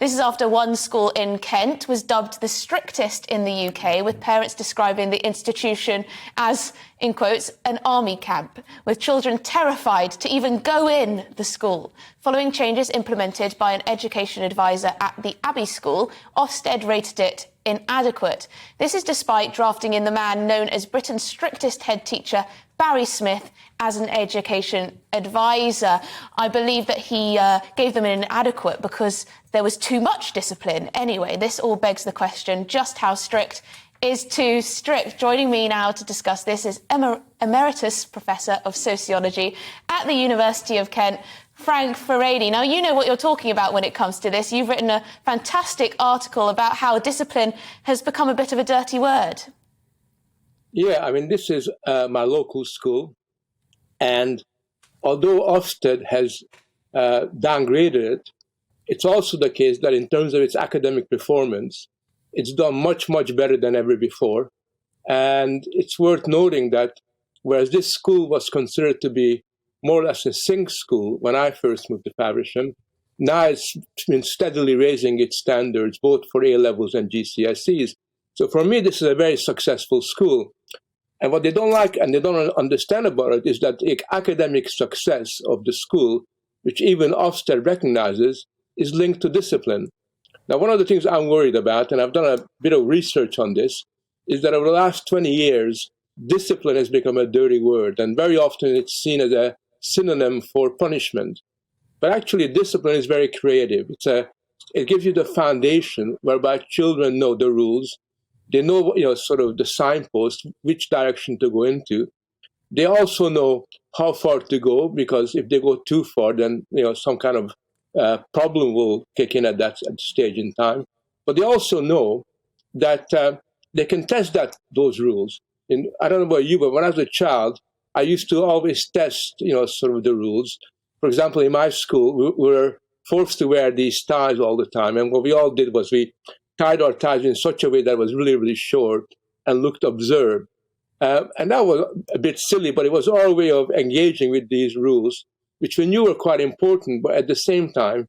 This is after one school in Kent was dubbed the strictest in the UK, with parents describing the institution as, in quotes, an army camp, with children terrified to even go in the school. Following changes implemented by an education advisor at the Abbey School, Ofsted rated it inadequate. This is despite drafting in the man known as Britain's strictest head teacher, Barry Smith, as an education advisor. I believe that he gave them an inadequate because there was too much discipline. Anyway, this all begs the question, just how strict is too strict? Joining me now to discuss this is Emeritus Professor of Sociology at the University of Kent, Frank Furedi. Now, you know what you're talking about when it comes to this. You've written a fantastic article about how discipline has become a bit of a dirty word. Yeah, I mean, this is my local school. And although Ofsted has downgraded it, it's also the case that in terms of its academic performance, it's done much, much better than ever before. And it's worth noting that whereas this school was considered to be more or less a sink school when I first moved to Faversham, now it's been steadily raising its standards, both for A-levels and GCSEs. So for me, this is a very successful school. And what they don't like and they don't understand about it is that the academic success of the school, which even Ofsted recognizes, is linked to discipline. Now, one of the things I'm worried about, and I've done a bit of research on this, is that over the last 20 years, discipline has become a dirty word, and very often it's seen as a synonym for punishment. But actually, discipline is very creative. It gives you the foundation whereby children know the rules. They know, sort of the signpost, which direction to go into. They also know how far to go, because if they go too far, then some kind of problem will kick in at that stage in time. But they also know that they can test those rules. And I don't know about you, but when I was a child, I used to always test, sort of the rules. For example, in my school, we were forced to wear these ties all the time. And what we all did was we tied our ties in such a way that was really, really short and looked absurd. And that was a bit silly, but it was our way of engaging with these rules, which we knew were quite important, but at the same time,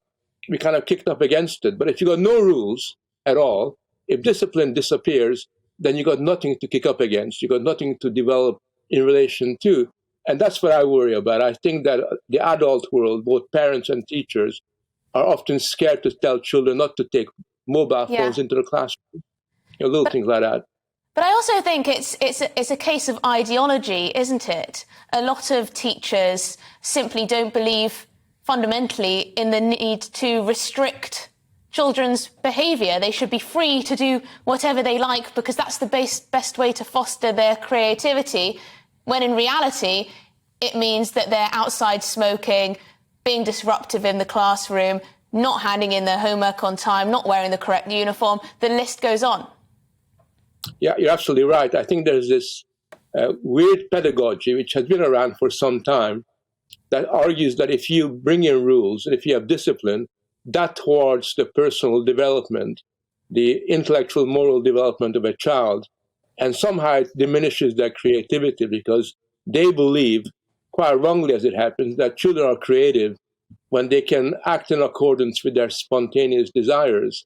we kind of kicked up against it. But if you got no rules at all, if discipline disappears, then you got nothing to kick up against. You got nothing to develop in relation to. And that's what I worry about. I think that the adult world, both parents and teachers, are often scared to tell children not to take mobile phones into the classroom, little things like that. But I also think it's a case of ideology, isn't it? A lot of teachers simply don't believe fundamentally in the need to restrict children's behaviour. They should be free to do whatever they like because that's the best way to foster their creativity, when in reality it means that they're outside smoking, being disruptive in the classroom, not handing in their homework on time, not wearing the correct uniform. The list goes on. Yeah, you're absolutely right. I think there's this weird pedagogy which has been around for some time that argues that if you bring in rules and if you have discipline, that thwarts the personal development, the intellectual, moral development of a child. And somehow it diminishes their creativity because they believe, quite wrongly as it happens, that children are creative when they can act in accordance with their spontaneous desires.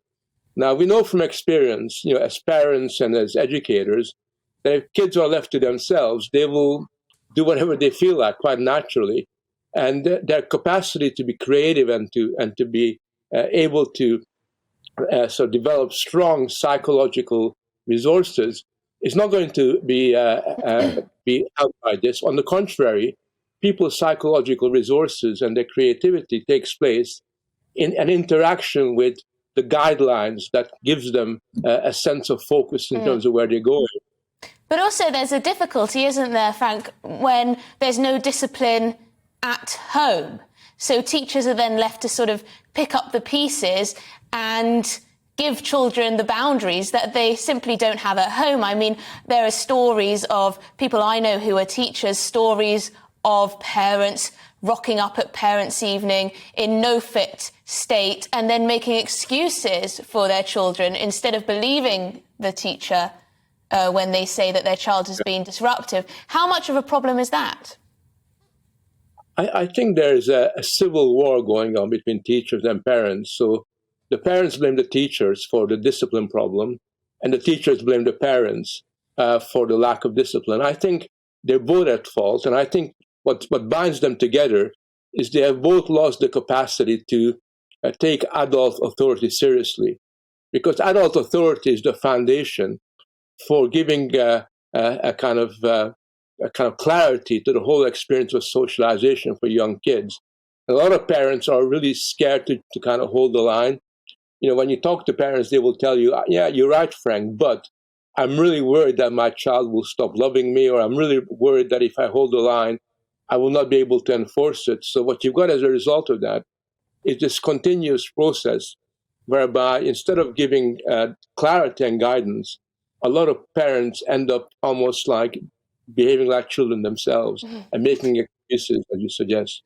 Now, we know from experience, as parents and as educators, that if kids are left to themselves, they will do whatever they feel like quite naturally. And their capacity to be creative and to be able to develop strong psychological resources is not going to be helped by this. On the contrary, people's psychological resources and their creativity takes place in an interaction with the guidelines that gives them a sense of focus in terms of where they're going. But also there's a difficulty, isn't there, Frank, when there's no discipline at home. So teachers are then left to sort of pick up the pieces and give children the boundaries that they simply don't have at home. I mean, there are stories of people I know who are teachers, stories of parents rocking up at parents' evening in no fit state and then making excuses for their children instead of believing the teacher when they say that their child has been disruptive. How much of a problem is that? I think there's a civil war going on between teachers and parents. So the parents blame the teachers for the discipline problem, and the teachers blame the parents for the lack of discipline. I think they're both at fault, and I think what binds them together is they have both lost the capacity to take adult authority seriously, because adult authority is the foundation for giving a kind of clarity to the whole experience of socialization for young kids. A lot of parents are really scared to kind of hold the line. You know, when you talk to parents, they will tell you, yeah, you're right, Frank, but I'm really worried that my child will stop loving me, or I'm really worried that if I hold the line, I will not be able to enforce it. So what you've got as a result of that is this continuous process whereby instead of giving clarity and guidance, a lot of parents end up almost like behaving like children themselves and making excuses, as you suggest.